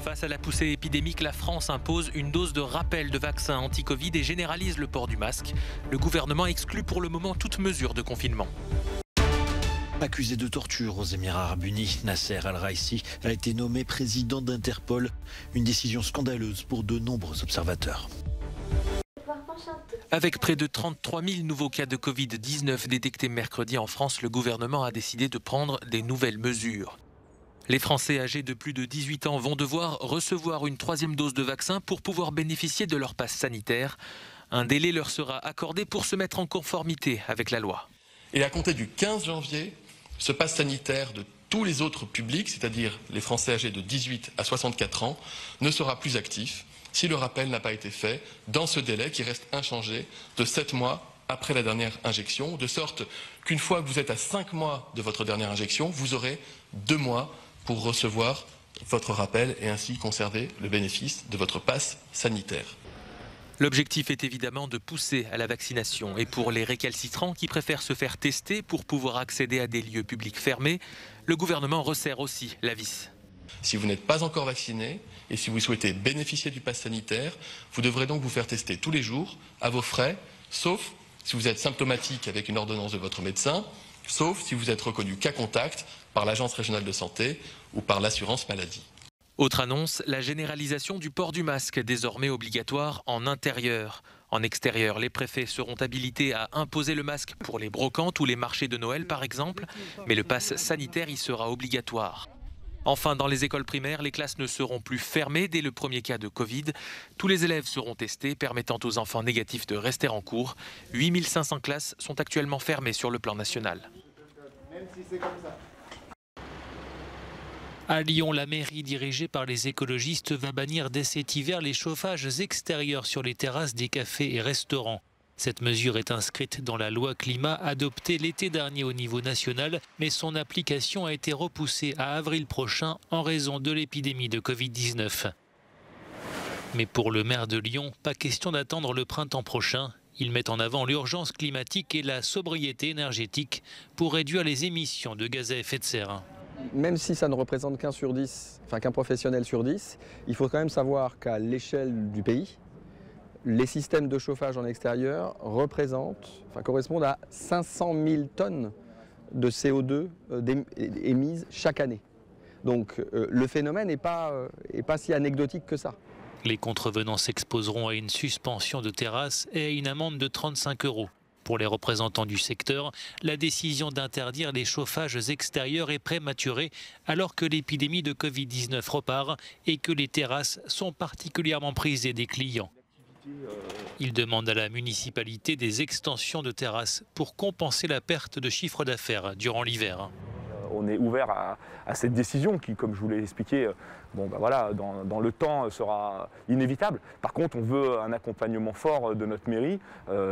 Face à la poussée épidémique, la France impose une dose de rappel de vaccin anti-Covid et généralise le port du masque. Le gouvernement exclut pour le moment toute mesure de confinement. Accusé de torture aux Émirats Arabes Unis, Nasser Al-Raisi a été nommé président d'Interpol. Une décision scandaleuse pour de nombreux observateurs. Avec près de 33 000 nouveaux cas de Covid-19 détectés mercredi en France, le gouvernement a décidé de prendre des nouvelles mesures. Les Français âgés de plus de 18 ans vont devoir recevoir une 3e dose de vaccin pour pouvoir bénéficier de leur passe sanitaire. Un délai leur sera accordé pour se mettre en conformité avec la loi. Et à compter du 15 janvier, ce passe sanitaire de tous les autres publics, c'est-à-dire les Français âgés de 18 à 64 ans, ne sera plus actif si le rappel n'a pas été fait dans ce délai qui reste inchangé de 7 mois après la dernière injection, de sorte qu'une fois que vous êtes à 5 mois de votre dernière injection, vous aurez 2 mois pour recevoir votre rappel et ainsi conserver le bénéfice de votre passe sanitaire. L'objectif est évidemment de pousser à la vaccination. Et pour les récalcitrants qui préfèrent se faire tester pour pouvoir accéder à des lieux publics fermés, le gouvernement resserre aussi la vis. Si vous n'êtes pas encore vacciné et si vous souhaitez bénéficier du pass sanitaire, vous devrez donc vous faire tester tous les jours à vos frais, sauf si vous êtes symptomatique avec une ordonnance de votre médecin, sauf si vous êtes reconnu cas contact par l'Agence régionale de santé ou par l'assurance maladie. Autre annonce, la généralisation du port du masque, désormais obligatoire en intérieur. En extérieur, les préfets seront habilités à imposer le masque pour les brocantes ou les marchés de Noël par exemple, mais le pass sanitaire y sera obligatoire. Enfin, dans les écoles primaires, les classes ne seront plus fermées dès le premier cas de Covid. Tous les élèves seront testés, permettant aux enfants négatifs de rester en cours. 8500 classes sont actuellement fermées sur le plan national. À Lyon, la mairie dirigée par les écologistes va bannir dès cet hiver les chauffages extérieurs sur les terrasses des cafés et restaurants. Cette mesure est inscrite dans la loi climat adoptée l'été dernier au niveau national, mais son application a été repoussée à avril prochain en raison de l'épidémie de Covid-19. Mais pour le maire de Lyon, pas question d'attendre le printemps prochain. Il met en avant l'urgence climatique et la sobriété énergétique pour réduire les émissions de gaz à effet de serre. Même si ça ne représente qu'un sur 10, enfin qu'un professionnel sur 10, il faut quand même savoir qu'à l'échelle du pays, les systèmes de chauffage en extérieur correspondent à 500 000 tonnes de CO2 émises chaque année. Donc le phénomène n'est pas si anecdotique que ça. Les contrevenants s'exposeront à une suspension de terrasse et à une amende de 35 €. Pour les représentants du secteur, la décision d'interdire les chauffages extérieurs est prématurée alors que l'épidémie de Covid-19 repart et que les terrasses sont particulièrement prisées des clients. Ils demandent à la municipalité des extensions de terrasses pour compenser la perte de chiffre d'affaires durant l'hiver. On est ouvert à cette décision qui, comme je vous l'ai expliqué, dans le temps sera inévitable. Par contre, on veut un accompagnement fort de notre mairie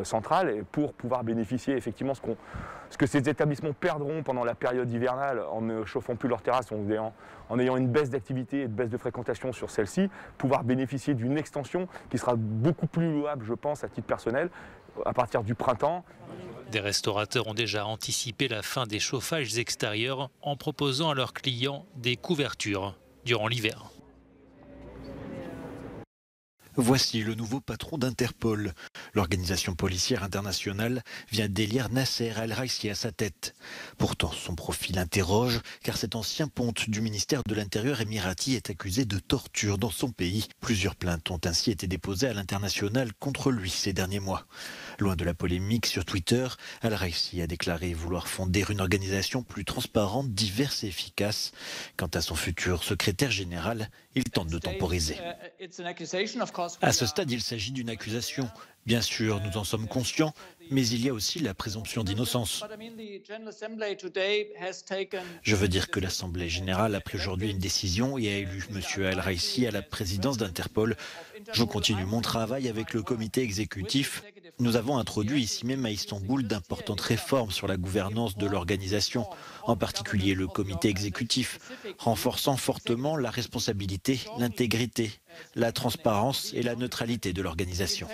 centrale pour pouvoir bénéficier effectivement ce que ces établissements perdront pendant la période hivernale en ne chauffant plus leurs terrasses, en ayant une baisse d'activité et de baisse de fréquentation sur celle-ci, pouvoir bénéficier d'une extension qui sera beaucoup plus louable, je pense, à titre personnel, à partir du printemps. Des restaurateurs ont déjà anticipé la fin des chauffages extérieurs en proposant à leurs clients des couvertures durant l'hiver. Voici le nouveau patron d'Interpol. L'organisation policière internationale vient d'élire Nasser Al-Raisi à sa tête. Pourtant, son profil interroge, car cet ancien ponte du ministère de l'Intérieur émirati est accusé de torture dans son pays. Plusieurs plaintes ont ainsi été déposées à l'international contre lui ces derniers mois. Loin de la polémique sur Twitter, Al-Raisi a déclaré vouloir fonder une organisation plus transparente, diverse et efficace. Quant à son futur secrétaire général, il tente de temporiser. À ce stade, il s'agit d'une accusation. Bien sûr, nous en sommes conscients, mais il y a aussi la présomption d'innocence. Je veux dire que l'Assemblée générale a pris aujourd'hui une décision et a élu M. Al-Raisi à la présidence d'Interpol. Je continue mon travail avec le comité exécutif. Nous avons introduit ici même à Istanbul d'importantes réformes sur la gouvernance de l'organisation, en particulier le comité exécutif, renforçant fortement la responsabilité, l'intégrité, la transparence et la neutralité de l'organisation.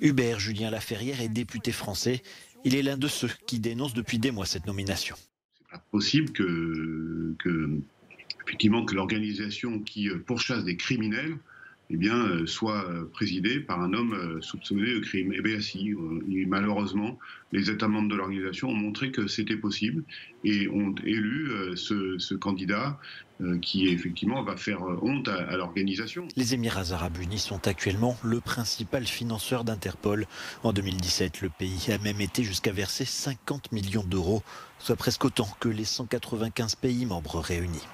Hubert Julien Laferrière est député français. Il est l'un de ceux qui dénoncent depuis des mois cette nomination. C'est pas possible que effectivement, que l'organisation qui pourchasse des criminels soit présidée par un homme soupçonné de crime. Eh bien si, malheureusement, les États membres de l'organisation ont montré que c'était possible et ont élu ce candidat qui effectivement va faire honte à l'organisation. Les Émirats arabes unis sont actuellement le principal financeur d'Interpol. En 2017, le pays a même été jusqu'à verser 50 millions d'euros, soit presque autant que les 195 pays membres réunis.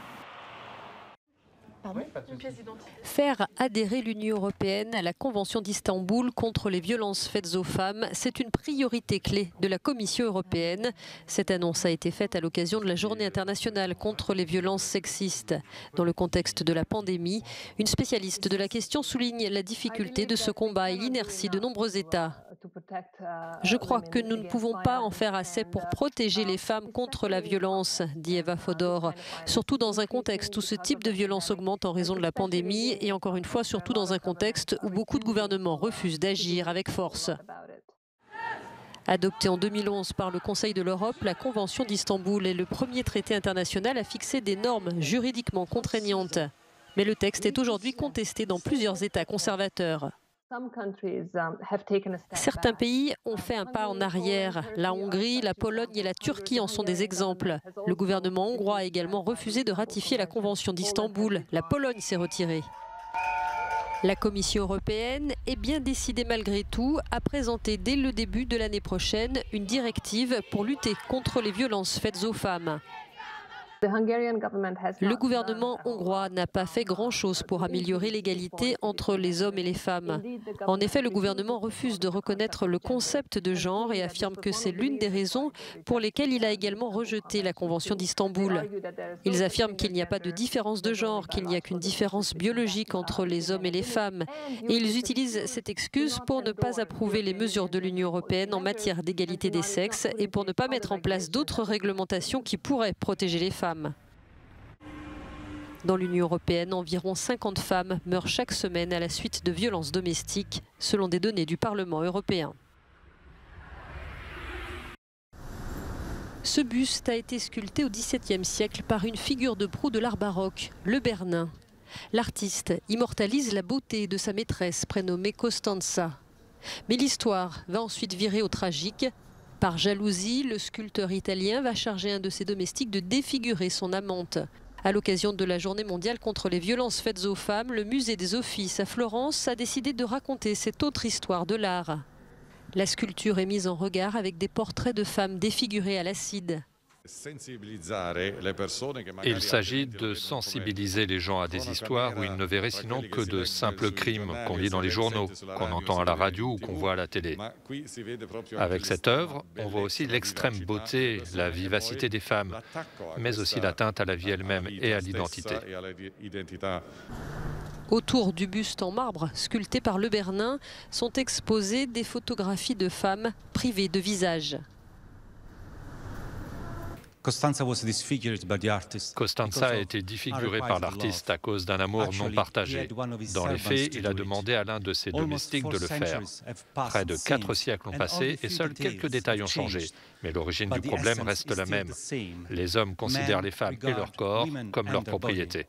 Faire adhérer l'Union européenne à la Convention d'Istanbul contre les violences faites aux femmes, c'est une priorité clé de la Commission européenne. Cette annonce a été faite à l'occasion de la Journée internationale contre les violences sexistes. Dans le contexte de la pandémie, une spécialiste de la question souligne la difficulté de ce combat et l'inertie de nombreux États. Je crois que nous ne pouvons pas en faire assez pour protéger les femmes contre la violence, dit Eva Fodor, surtout dans un contexte où ce type de violence augmente en raison de la pandémie et encore une fois surtout dans un contexte où beaucoup de gouvernements refusent d'agir avec force. Adoptée en 2011 par le Conseil de l'Europe, la Convention d'Istanbul est le premier traité international à fixer des normes juridiquement contraignantes. Mais le texte est aujourd'hui contesté dans plusieurs États conservateurs. Certains pays ont fait un pas en arrière. La Hongrie, la Pologne et la Turquie en sont des exemples. Le gouvernement hongrois a également refusé de ratifier la Convention d'Istanbul. La Pologne s'est retirée. La Commission européenne est bien décidée malgré tout à présenter dès le début de l'année prochaine une directive pour lutter contre les violences faites aux femmes. Le gouvernement hongrois n'a pas fait grand-chose pour améliorer l'égalité entre les hommes et les femmes. En effet, le gouvernement refuse de reconnaître le concept de genre et affirme que c'est l'une des raisons pour lesquelles il a également rejeté la Convention d'Istanbul. Ils affirment qu'il n'y a pas de différence de genre, qu'il n'y a qu'une différence biologique entre les hommes et les femmes. Et ils utilisent cette excuse pour ne pas approuver les mesures de l'Union européenne en matière d'égalité des sexes et pour ne pas mettre en place d'autres réglementations qui pourraient protéger les femmes. Dans l'Union européenne, environ 50 femmes meurent chaque semaine à la suite de violences domestiques, selon des données du Parlement européen. Ce buste a été sculpté au XVIIe siècle par une figure de proue de l'art baroque, le Bernin. L'artiste immortalise la beauté de sa maîtresse prénommée Costanza. Mais l'histoire va ensuite virer au tragique. Par jalousie, le sculpteur italien va charger un de ses domestiques de défigurer son amante. À l'occasion de la Journée mondiale contre les violences faites aux femmes, le musée des Offices à Florence a décidé de raconter cette autre histoire de l'art. La sculpture est mise en regard avec des portraits de femmes défigurées à l'acide. Il s'agit de sensibiliser les gens à des histoires où ils ne verraient sinon que de simples crimes qu'on lit dans les journaux, qu'on entend à la radio ou qu'on voit à la télé. Avec cette œuvre, on voit aussi l'extrême beauté, la vivacité des femmes, mais aussi l'atteinte à la vie elle-même et à l'identité. Autour du buste en marbre, sculpté par le Bernin, sont exposées des photographies de femmes privées de visage. Costanza a été défigurée par l'artiste à cause d'un amour non partagé. Dans les faits, il a demandé à l'un de ses domestiques de le faire. Près de 4 siècles ont passé et seuls quelques détails ont changé. Mais l'origine du problème reste la même. Les hommes considèrent les femmes et leur corps comme leur propriété.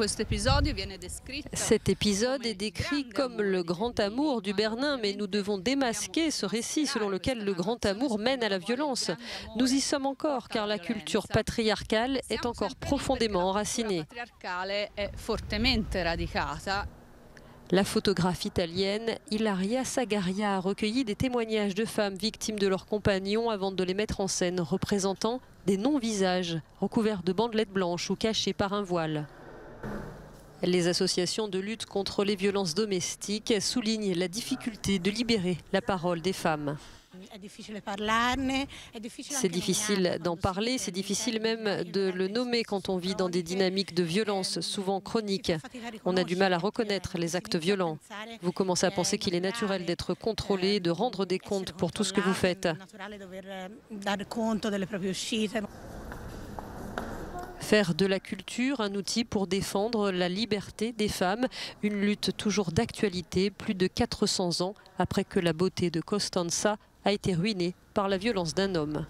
Cet épisode est décrit comme le grand amour du Bernin, mais nous devons démasquer ce récit selon lequel le grand amour mène à la violence. Nous y sommes encore, car la culture patriarcale est encore profondément enracinée. La photographe italienne Ilaria Sagaria a recueilli des témoignages de femmes victimes de leurs compagnons avant de les mettre en scène, représentant des non-visages, recouverts de bandelettes blanches ou cachés par un voile. Les associations de lutte contre les violences domestiques soulignent la difficulté de libérer la parole des femmes. C'est difficile d'en parler, c'est difficile même de le nommer quand on vit dans des dynamiques de violence souvent chroniques. On a du mal à reconnaître les actes violents. Vous commencez à penser qu'il est naturel d'être contrôlé, de rendre des comptes pour tout ce que vous faites. Faire de la culture un outil pour défendre la liberté des femmes, une lutte toujours d'actualité, plus de 400 ans après que la beauté de Costanza a été ruinée par la violence d'un homme.